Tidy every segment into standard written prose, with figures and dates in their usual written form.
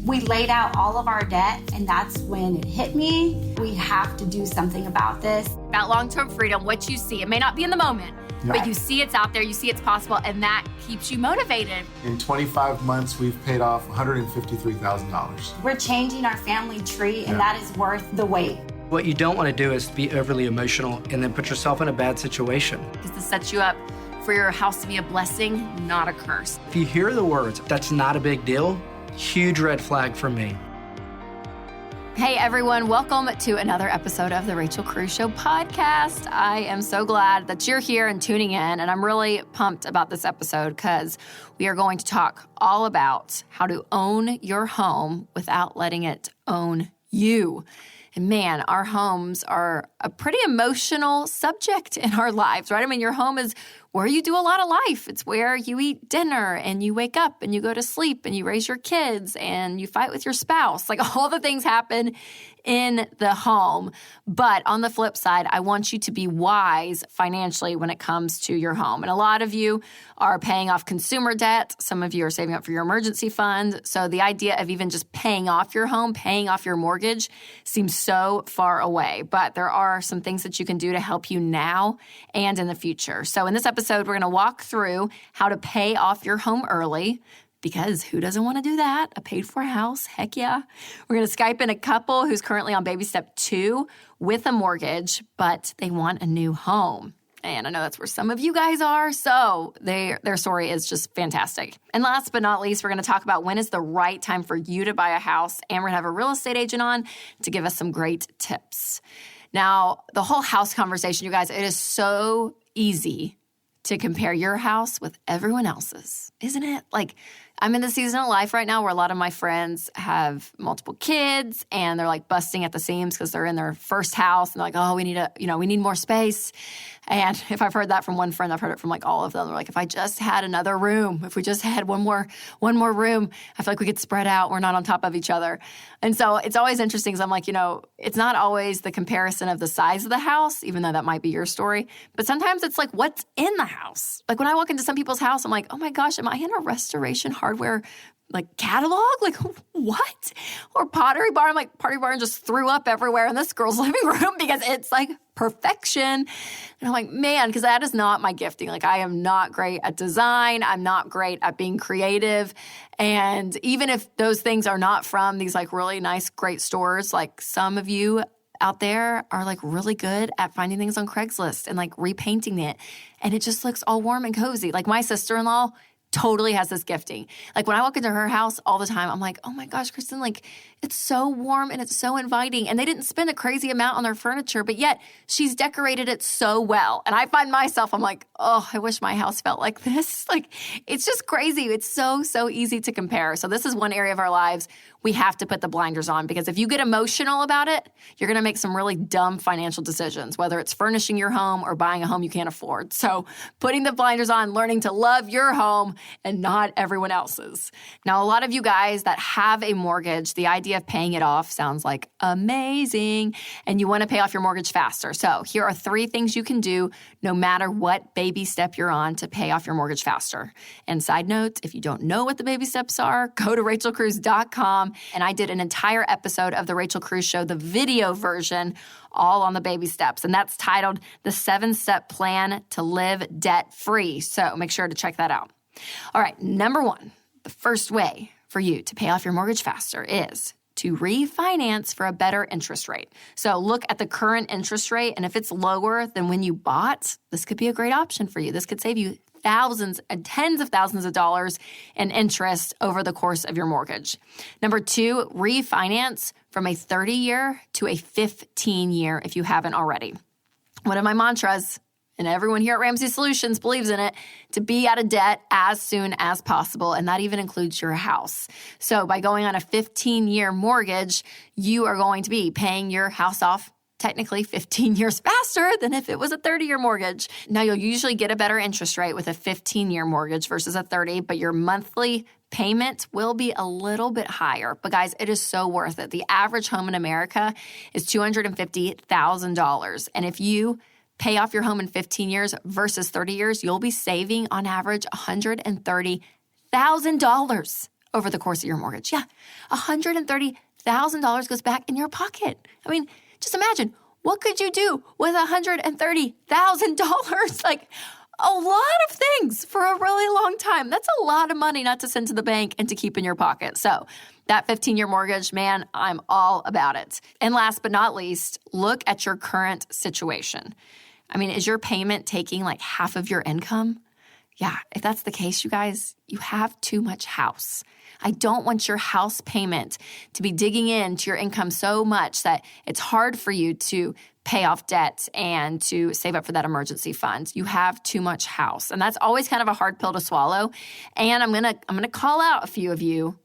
We laid out all of our debt, and that's when it hit me. We have to do something about this. That long-term freedom, what you see, it may not be in the moment, but you see it's out there, you see it's possible, and that keeps you motivated. In 25 months, we've paid off $153,000. We're changing our family tree, and that is worth the wait. What you don't want to do is be overly emotional and then put yourself in a bad situation. Because this sets you up for your house to be a blessing, not a curse. If you hear the words, "That's not a big deal," huge red flag for me. Hey everyone, welcome to another episode of the Rachel Cruze Show podcast. I am so glad that you're here and tuning in, and I'm really pumped about this episode because we are going to talk all about how to own your home without letting it own you. And man, our homes are a pretty emotional subject in our lives, right? I mean, your home is where you do a lot of life. It's where you eat dinner and you wake up and you go to sleep and you raise your kids and you fight with your spouse. Like all the things happen in the home. But on the flip side, I want you to be wise financially when it comes to your home. And a lot of you are paying off consumer debt. Some of you are saving up for your emergency fund. So the idea of even just paying off your home, paying off your mortgage seems so far away. But there are some things that you can do to help you now and in the future. So in this episode, we're going to walk through how to pay off your home early. Because who doesn't want to do that? A paid-for house, heck yeah. We're going to Skype in a couple who's currently on baby step 2 with a mortgage, but they want a new home. And I know that's where some of you guys are, so their story is just fantastic. And last but not least, we're going to talk about when is the right time for you to buy a house, and we're going to have a real estate agent on to give us some great tips. Now, the whole house conversation, you guys, it is so easy to compare your house with everyone else's, isn't it? Like, I'm in the season of life right now where a lot of my friends have multiple kids and they're like busting at the seams because they're in their first house and they're like, oh, we need more space. And if I've heard that from one friend, I've heard it from like all of them. They're like, if I just had another room, if we just had one more room, I feel like we could spread out. We're not on top of each other. And so it's always interesting because I'm like, it's not always the comparison of the size of the house, even though that might be your story. But sometimes it's like what's in the house. Like when I walk into some people's house, I'm like, oh my gosh, am I in a restoration hardware like catalog? Like what? Or Pottery Barn? I'm like, Pottery Barn just threw up everywhere in this girl's living room because it's like perfection. And I'm like, man, because that is not my gifting. Like I am not great at design. I'm not great at being creative. And even if those things are not from these like really nice, great stores, like some of you out there are like really good at finding things on Craigslist and like repainting it. And it just looks all warm and cozy. Like my sister-in-law totally has this gifting. Like when I walk into her house all the time, I'm like, oh my gosh, Kristen, like it's so warm and it's so inviting. And they didn't spend a crazy amount on their furniture, but yet she's decorated it so well. And I find myself, I'm like, oh, I wish my house felt like this. Like it's just crazy. It's so easy to compare. So this is one area of our lives we have to put the blinders on because if you get emotional about it, you're going to make some really dumb financial decisions, whether it's furnishing your home or buying a home you can't afford. So putting the blinders on, learning to love your home and not everyone else's. Now, a lot of you guys that have a mortgage, the idea of paying it off sounds like amazing, and you want to pay off your mortgage faster. So here are 3 things you can do no matter what baby step you're on to pay off your mortgage faster. And side note, if you don't know what the baby steps are, go to rachelcruze.com. And I did an entire episode of The Rachel Cruze Show, the video version, all on the baby steps. And that's titled The 7-Step Plan to Live Debt-Free. So make sure to check that out. All right, number 1, the first way for you to pay off your mortgage faster is to refinance for a better interest rate. So look at the current interest rate, and if it's lower than when you bought, this could be a great option for you. This could save you thousands and tens of thousands of dollars in interest over the course of your mortgage. Number 2, refinance from a 30-year to a 15-year if you haven't already. One of my mantras, and everyone here at Ramsey Solutions believes in it, to be out of debt as soon as possible, and that even includes your house. So by going on a 15-year mortgage, you are going to be paying your house off technically 15 years faster than if it was a 30-year mortgage. Now, you'll usually get a better interest rate with a 15-year mortgage versus a 30, but your monthly payment will be a little bit higher. But guys, it is so worth it. The average home in America is $250,000. And if you pay off your home in 15 years versus 30 years, you'll be saving on average $130,000 over the course of your mortgage. Yeah, $130,000 goes back in your pocket. I mean, just imagine, what could you do with $130,000? Like, a lot of things for a really long time. That's a lot of money not to send to the bank and to keep in your pocket. So that 15-year mortgage, man, I'm all about it. And last but not least, look at your current situation. I mean, is your payment taking like half of your income? Yeah, if that's the case, you guys, you have too much house. I don't want your house payment to be digging into your income so much that it's hard for you to pay off debt and to save up for that emergency fund. You have too much house. And that's always kind of a hard pill to swallow. And I'm gonna call out a few of you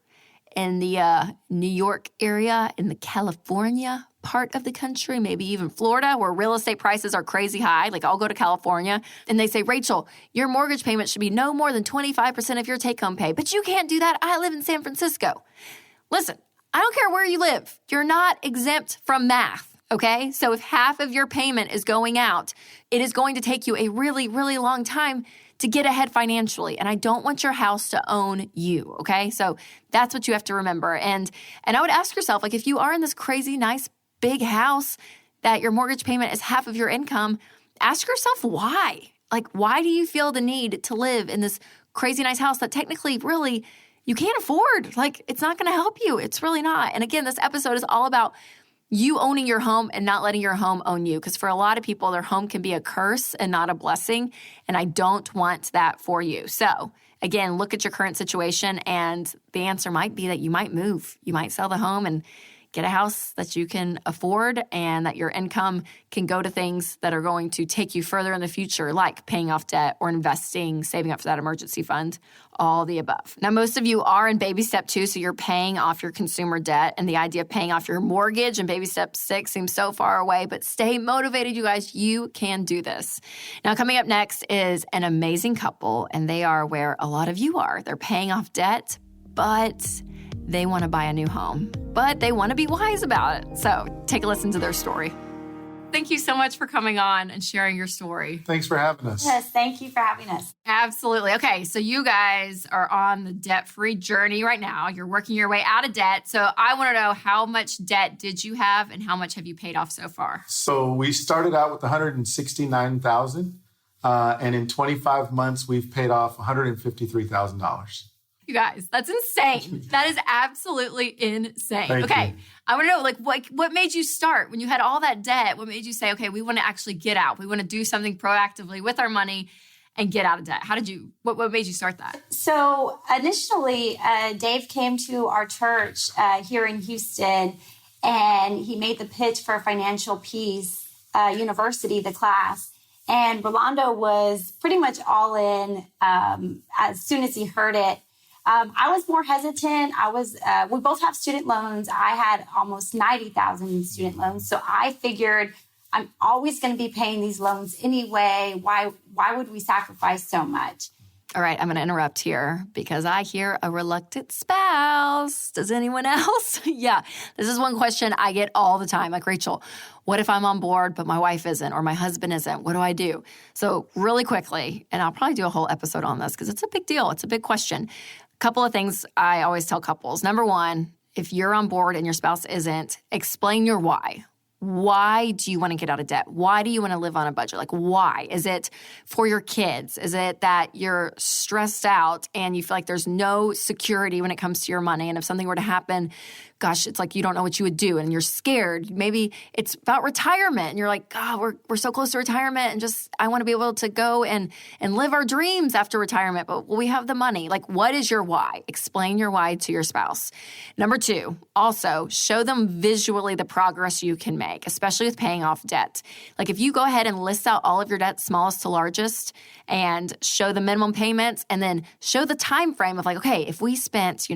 in the New York area, in the California part of the country, maybe even Florida, where real estate prices are crazy high. Like, I'll go to California and they say, Rachel, your mortgage payment should be no more than 25% of your take-home pay. But you can't do that. I live in San Francisco. Listen, I don't care where you live. You're not exempt from math, okay? So if half of your payment is going out, it is going to take you a really, really long time to get ahead financially. And I don't want your house to own you, okay? So that's what you have to remember. And I would ask yourself, like, if you are in this crazy, nice, big house that your mortgage payment is half of your income, ask yourself why. Like, why do you feel the need to live in this crazy nice house that technically really you can't afford? Like, it's not going to help you. It's really not. And again, this episode is all about you owning your home and not letting your home own you. Because for a lot of people, their home can be a curse and not a blessing. And I don't want that for you. So again, look at your current situation. And the answer might be that you might move. You might sell the home and get a house that you can afford and that your income can go to things that are going to take you further in the future, like paying off debt or investing, saving up for that emergency fund, all the above. Now, most of you are in baby step 2, so you're paying off your consumer debt, and the idea of paying off your mortgage in baby step 6 seems so far away, but stay motivated, you guys. You can do this. Now, coming up next is an amazing couple, and they are where a lot of you are. They're paying off debt, but they want to buy a new home, but they want to be wise about it. So take a listen to their story. Thank you so much for coming on and sharing your story. Thanks for having us. Yes, thank you for having us. Absolutely. Okay, so you guys are on the debt-free journey right now. You're working your way out of debt. So I want to know, how much debt did you have and how much have you paid off so far? So we started out with $169,000, and in 25 months, we've paid off $153,000. You guys, that's insane. That is absolutely insane. Thank okay, you. I want to know, like, what made you start when you had all that debt? What made you say, okay, we want to actually get out. We want to do something proactively with our money and get out of debt. What made you start that? So initially, Dave came to our church here in Houston, and he made the pitch for Financial Peace University, the class. And Rolando was pretty much all in as soon as he heard it. I was more hesitant. We both have student loans. I had almost 90,000 in student loans. So I figured I'm always going to be paying these loans anyway. Why would we sacrifice so much? All right, I'm going to interrupt here because I hear a reluctant spouse. Does anyone else? Yeah, this is one question I get all the time. Like, Rachel, what if I'm on board, but my wife isn't or my husband isn't? What do I do? So really quickly, and I'll probably do a whole episode on this because it's a big deal. It's a big question. A couple of things I always tell couples. Number one, if you're on board and your spouse isn't, explain your why. Why do you want to get out of debt? Why do you want to live on a budget? Like, why? Is it for your kids? Is it that you're stressed out and you feel like there's no security when it comes to your money? And if something were to happen, gosh, it's like you don't know what you would do and you're scared. Maybe it's about retirement and you're like, God, we're so close to retirement and just I want to be able to go and live our dreams after retirement, but will we have the money? Like, what is your why? Explain your why to your spouse. Number two, also show them visually the progress you can make, especially with paying off debt. Like, if you go ahead and list out all of your debt, smallest to largest, and show the minimum payments and then show the time frame of like, okay, if we spent,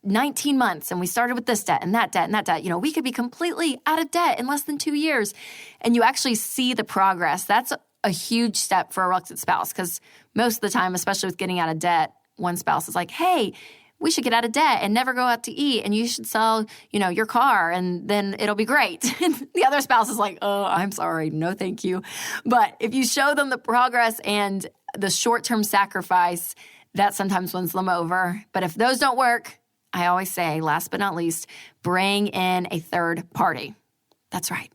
19 months and we started with this debt and that debt and that debt, we could be completely out of debt in less than 2 years. And you actually see the progress. That's a huge step for a reluctant spouse because most of the time, especially with getting out of debt, one spouse is like, hey, we should get out of debt and never go out to eat and you should sell, your car and then it'll be great. And the other spouse is like, oh, I'm sorry. No, thank you. But if you show them the progress and the short-term sacrifice, that sometimes wins them over. But if those don't work, I always say, last but not least, bring in a third party. That's right.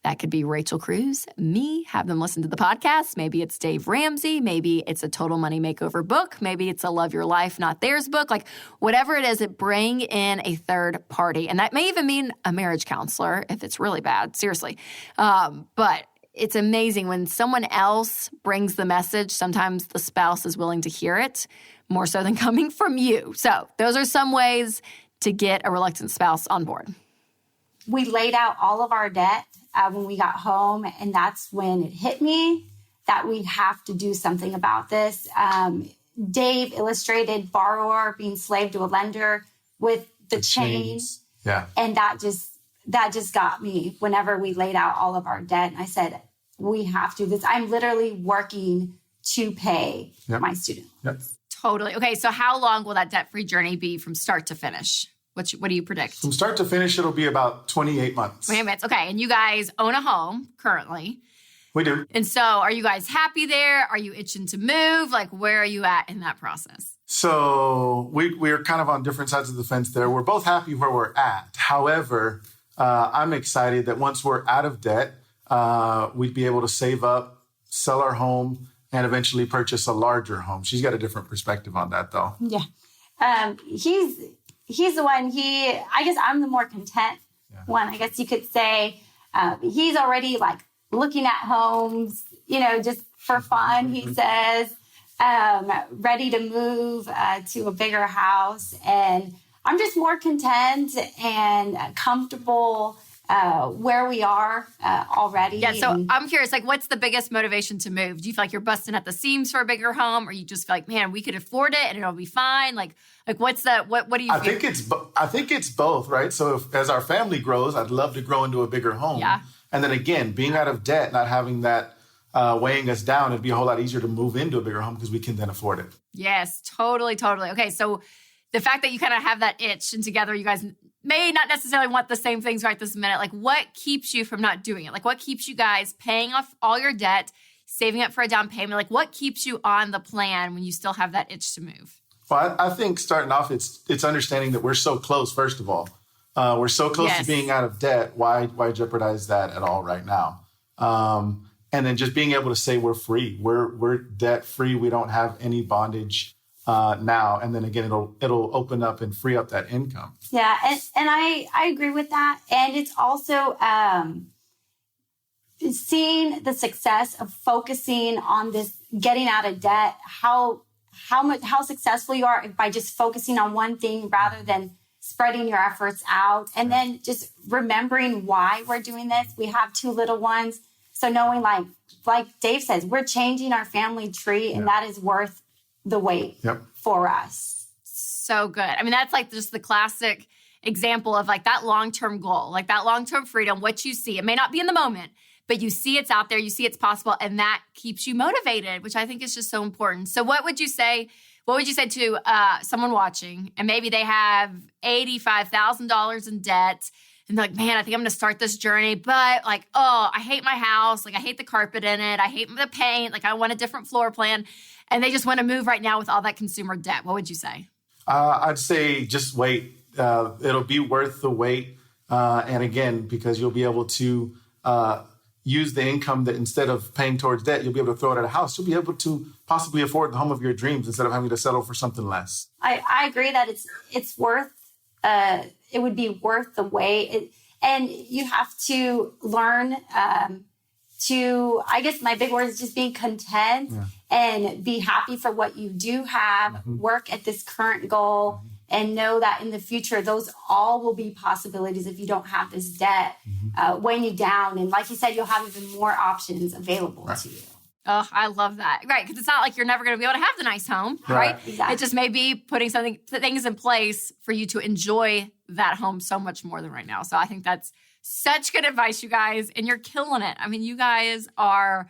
That could be Rachel Cruz, me, have them listen to the podcast. Maybe it's Dave Ramsey. Maybe it's a Total Money Makeover book. Maybe it's a Love Your Life, Not Theirs book. Like whatever it is, bring in a third party. And that may even mean a marriage counselor if it's really bad, seriously. But it's amazing when someone else brings the message, sometimes the spouse is willing to hear it more so than coming from you. So those are some ways to get a reluctant spouse on board. We laid out all of our debt when we got home, and that's when it hit me that we have to do something about this. Dave illustrated borrower being slave to a lender with the chains. Yeah. And that just got me whenever we laid out all of our debt. And I said, we have to do this. I'm literally working to pay my student loans. Totally. Okay, so how long will that debt-free journey be from start to finish? What do you predict? From start to finish, it'll be about 28 months. 28 months. Okay, and you guys own a home currently. We do. And so are you guys happy there? Are you itching to move? Like, where are you at in that process? So we're kind of on different sides of the fence there. We're both happy where we're at. However, I'm excited that once we're out of debt, we'd be able to save up, sell our home, and eventually purchase a larger home. She's got a different perspective on that, though. Yeah. He's the one, I guess I'm the more content one, I guess you could say. He's already like looking at homes, just for fun, he says, ready to move to a bigger house. And I'm just more content and comfortable where we are already. Yeah, so I'm curious, like, what's the biggest motivation to move? Do you feel like you're busting at the seams for a bigger home, or you just feel like, man, we could afford it and it'll be fine? Like what's the, what do you feel? I think it's both, right? So as our family grows, I'd love to grow into a bigger home. Yeah. And then again, being out of debt, not having that weighing us down, it'd be a whole lot easier to move into a bigger home because we can then afford it. Yes, totally. Okay, so the fact that you kind of have that itch and together you guys may not necessarily want the same things right this minute. Like, what keeps you from not doing it? Like, what keeps you guys paying off all your debt, saving up for a down payment? Like, what keeps you on the plan when you still have that itch to move? Well, I think starting off, it's understanding that we're so close, first of all. We're so close to being out of debt. Why jeopardize that at all right now? And then just being able to say we're free. We're debt free. We don't have any bondage now. And then again, it'll open up and free up that income. Yeah, and I agree with that. And it's also seeing the success of focusing on this, getting out of debt, how successful you are by just focusing on one thing rather than spreading your efforts out. And then just remembering why we're doing this. We have 2 little ones. So knowing like Dave says, we're changing our family tree, and that is worth the wait for us. So good. I mean, that's like just the classic example of like that long-term goal, like that long-term freedom, what you see. It may not be in the moment, but you see it's out there, you see it's possible, and that keeps you motivated, which I think is just so important. So what would you say to someone watching, and maybe they have $85,000 in debt, and they're like, man, I think I'm going to start this journey, but like, oh, I hate my house. Like, I hate the carpet in it. I hate the paint. Like, I want a different floor plan. And they just want to move right now with all that consumer debt. What would you say? I'd say just wait. It'll be worth the wait. And again, because you'll be able to use the income that instead of paying towards debt, you'll be able to throw it at a house. You'll be able to possibly afford the home of your dreams instead of having to settle for something less. I agree that it's worth, it would be worth the wait. And you have to learn I guess my big word is just being content and be happy for what you do have, work at this current goal, and know that in the future, those all will be possibilities if you don't have this debt weighing you down. And like you said, you'll have even more options available to you. Oh, I love that. Right, because it's not like you're never going to be able to have the nice home, right? Exactly. It just may be putting things in place for you to enjoy that home so much more than right now. So I think that's such good advice, you guys, and you're killing it. I mean, you guys are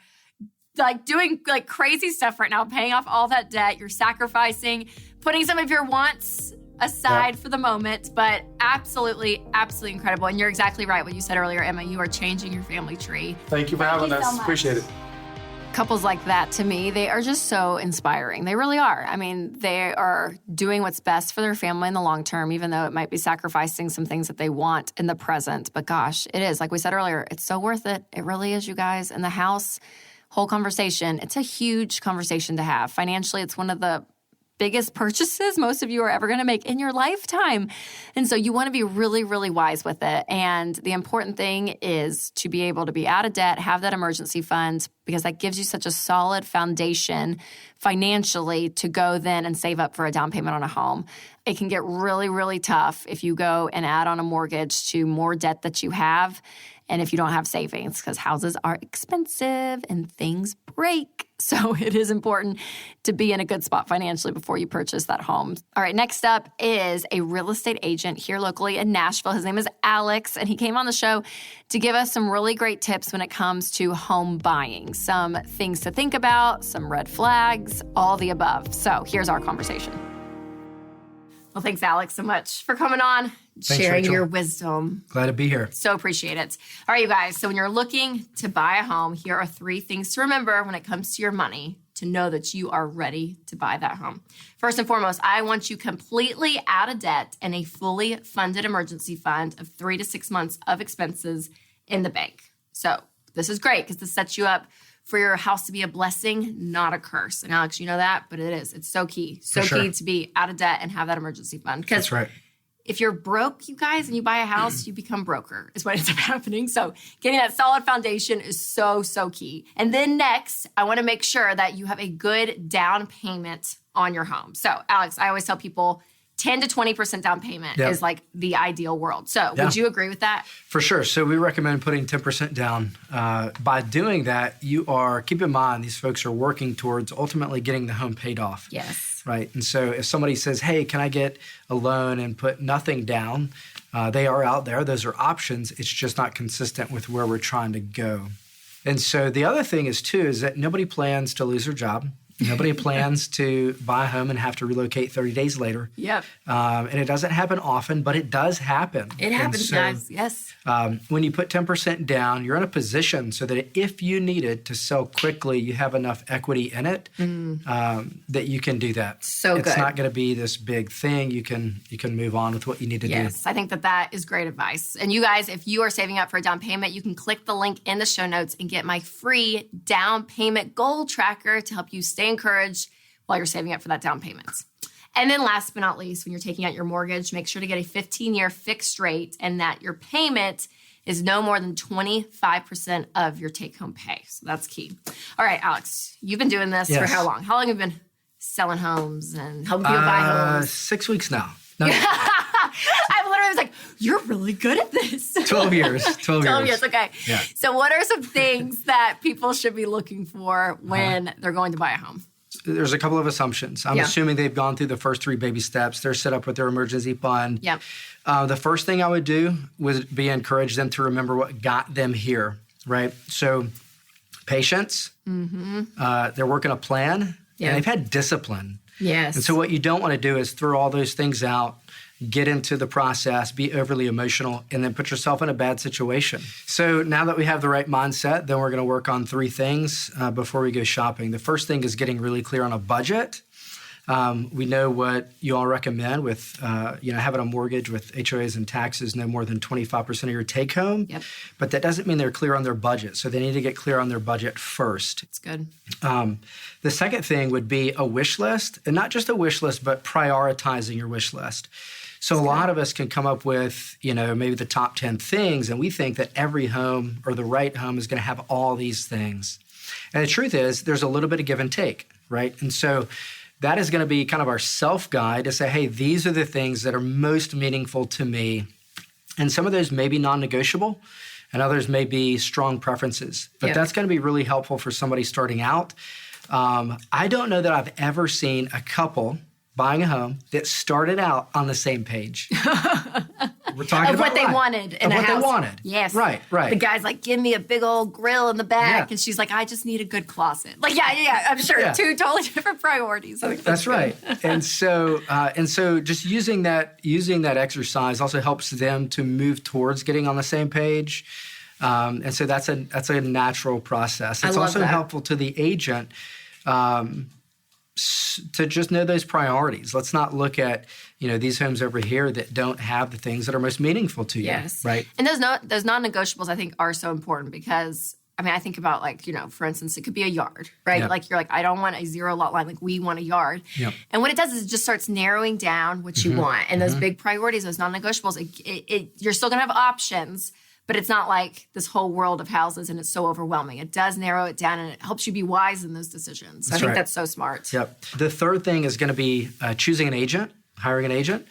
like doing like crazy stuff right now, paying off all that debt. You're sacrificing, putting some of your wants aside for the moment, but absolutely, absolutely incredible. And you're exactly right what you said earlier, Emma. You are changing your family tree. Thank you for having us. So much. Appreciate it. couples like that, to me, they are just so inspiring. They really are. I mean, they are doing what's best for their family in the long term, even though it might be sacrificing some things that they want in the present. But gosh, it is. Like we said earlier, it's so worth it. It really is, you guys. And the house, whole conversation, it's a huge conversation to have. Financially, it's one of the biggest purchases most of you are ever going to make in your lifetime. And so you want to be really, really wise with it. And the important thing is to be able to be out of debt, have that emergency fund, because that gives you such a solid foundation financially to go then and save up for a down payment on a home. It can get really, really tough if you go and add on a mortgage to more debt that you have, and if you don't have savings, because houses are expensive and things break. So it is important to be in a good spot financially before you purchase that home. All right, next up is a real estate agent here locally in Nashville. His name is Alex, and he came on the show to give us some really great tips when it comes to home buying, some things to think about, some red flags, all the above. So here's our conversation. Well, thanks, Alex, so much for coming on, sharing Rachel. your wisdom. Glad to be here. So appreciate it. All right, you guys. So when you're looking to buy a home, here are 3 things to remember when it comes to your money to know that you are ready to buy that home. First and foremost, I want you completely out of debt and a fully funded emergency fund of 3 to 6 months of expenses in the bank. So this is great because this sets you up for your house to be a blessing, not a curse. And Alex, you know that, but it is. It's so key. So key to be out of debt and have that emergency fund. That's right. If you're broke, you guys, and you buy a house, you become broker is what ends up happening. So getting that solid foundation is so, so key. And then next, I want to make sure that you have a good down payment on your home. So Alex, I always tell people 10 to 20% down payment is like the ideal world. So would you agree with that? For sure. So we recommend putting 10% down. By doing that, keep in mind, these folks are working towards ultimately getting the home paid off. Yes. Right. And so if somebody says, hey, can I get a loan and put nothing down? They are out there. Those are options. It's just not consistent with where we're trying to go. And so the other thing is that nobody plans to lose their job. Nobody plans to buy a home and have to relocate 30 days later. Yep. And it doesn't happen often, but it does happen. It happens, guys. Yes. When you put 10% down, you're in a position so that if you needed to sell quickly, you have enough equity in it that you can do that. So it's good. not going to be this big thing. You can move on with what you need to do. Yes, I think that is great advice. And you guys, if you are saving up for a down payment, you can click the link in the show notes and get my free down payment goal tracker to help you stay encouraged while you're saving up for that down payment. And then last but not least, when you're taking out your mortgage, make sure to get a 15-year fixed rate and that your payment is no more than 25% of your take-home pay. So that's key. All right, Alex, you've been doing this for how long? How long have you been selling homes and helping people buy homes? 6 weeks now. No, I literally was like, you're really good at this. 12 years. 12 years. Okay. Yeah. So what are some things that people should be looking for when they're going to buy a home? There's a couple of assumptions. I'm assuming they've gone through the first 3 baby steps. They're set up with their emergency fund. Yep. The first thing I would do would be encourage them to remember what got them here, right? So patience. They're working a plan. Yeah. And they've had discipline. Yes. And so what you don't want to do is throw all those things out, get into the process, be overly emotional, and then put yourself in a bad situation. So now that we have the right mindset, then we're going to work on 3 things before we go shopping. The first thing is getting really clear on a budget. We know what you all recommend with, having a mortgage with HOAs and taxes no more than 25% of your take home. Yep. But that doesn't mean they're clear on their budget. So they need to get clear on their budget first. It's good. The second thing would be a wish list, and not just a wish list, but prioritizing your wish list. So a lot of us can come up with, maybe the top 10 things, and we think that every home or the right home is going to have all these things. And the truth is, there's a little bit of give and take, right? And so that is going to be kind of our self-guide to say, hey, these are the things that are most meaningful to me. And some of those may be non-negotiable, and others may be strong preferences. But that's going to be really helpful for somebody starting out. I don't know that I've ever seen a couple buying a home that started out on the same page. We're talking of about what they wanted in a house. What they wanted. Yes. Right. The guy's like, give me a big old grill in the back. And she's like, I just need a good closet. Like, yeah. I'm sure 2 totally different priorities. That's right. And so just using that exercise also helps them to move towards getting on the same page. And so that's a natural process. It's love also that. helpful to the agent to just know those priorities. Let's not look at, these homes over here that don't have the things that are most meaningful to you. Yes. Right. And those non-negotiables, I think, are so important because, I think about for instance, it could be a yard, right? Yeah. Like you're like, I don't want a 0 lot line. Like we want a yard. Yep. And what it does is it just starts narrowing down what you want. And those big priorities, those non-negotiables, you're still going to have options, but it's not like this whole world of houses and it's so overwhelming. It does narrow it down and it helps you be wise in those decisions. So I think right. that's so smart. Yep. The third thing is going to be choosing an agent, hiring an agent.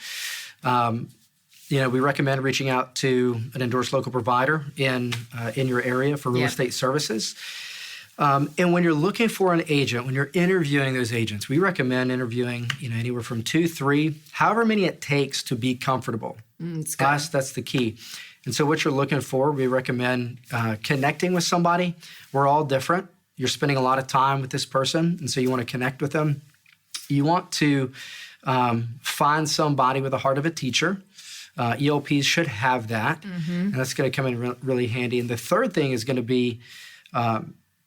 We recommend reaching out to an endorsed local provider in your area for real estate services. And when you're looking for an agent, when you're interviewing those agents, we recommend interviewing, anywhere from 2, 3, however many it takes to be comfortable. That's the key. And so what you're looking for, we recommend connecting with somebody. We're all different. You're spending a lot of time with this person, and so you want to connect with them. You want to find somebody with the heart of a teacher. ELPs should have that, and that's going to come in really handy. And the third thing is going to be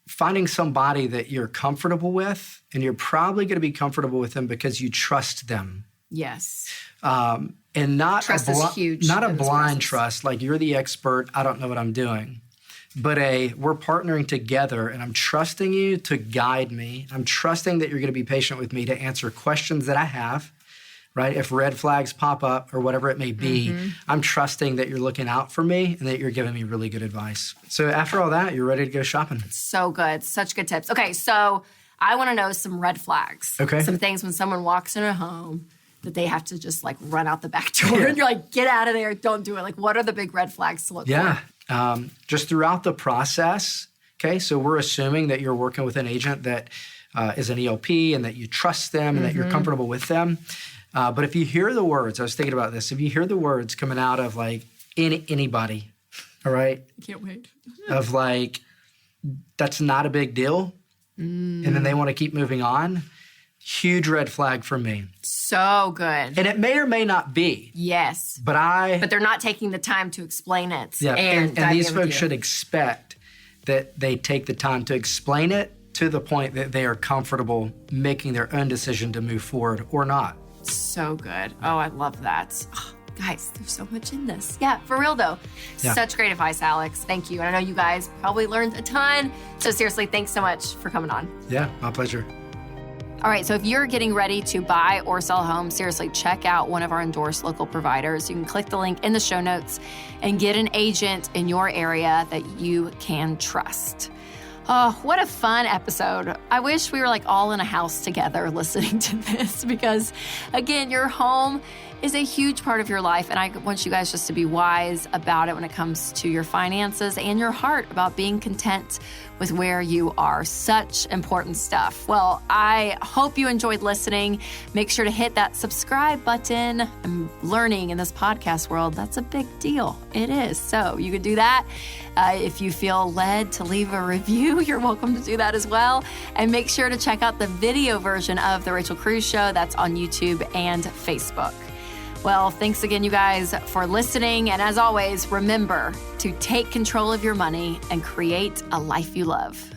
finding somebody that you're comfortable with, and you're probably going to be comfortable with them because you trust them. Yes. And not Trust is huge not a in this blind process. trust, like you're the expert, I don't know what I'm doing. But we're partnering together, and I'm trusting you to guide me. I'm trusting that you're going to be patient with me to answer questions that I have, right? If red flags pop up or whatever it may be, I'm trusting that you're looking out for me and that you're giving me really good advice. So after all that, you're ready to go shopping. So good. Such good tips. Okay, so I want to know some red flags. Okay. Some things when someone walks in a home that they have to just run out the back door and you're like, get out of there, don't do it. Like, what are the big red flags to look for? Just throughout the process, okay? So we're assuming that you're working with an agent that is an ELP and that you trust them and that you're comfortable with them. But if you hear the words, I was thinking about this, if you hear the words coming out of anybody, all right? I can't wait. Of that's not a big deal, and then they want to keep moving on, huge red flag for me. So good. And it may or may not be. Yes. But they're not taking the time to explain it. Yeah, and these in with folks you. should expect that they take the time to explain it to the point that they are comfortable making their own decision to move forward or not. So good. Oh, I love that. Oh, guys, there's so much in this. Yeah, for real though. Yeah. Such great advice, Alex. Thank you. And I know you guys probably learned a ton. So seriously, thanks so much for coming on. Yeah, my pleasure. All right, so if you're getting ready to buy or sell a home, seriously, check out one of our endorsed local providers. You can click the link in the show notes and get an agent in your area that you can trust. Oh, what a fun episode. I wish we were all in a house together listening to this because, again, your home is a huge part of your life. And I want you guys just to be wise about it when it comes to your finances and your heart about being content with where you are. Such important stuff. Well, I hope you enjoyed listening. Make sure to hit that subscribe button. I'm learning in this podcast world, that's a big deal. It is. So you can do that. If you feel led to leave a review, you're welcome to do that as well. And make sure to check out the video version of The Rachel Cruze Show. That's on YouTube and Facebook. Well, thanks again, you guys, for listening. And as always, remember to take control of your money and create a life you love.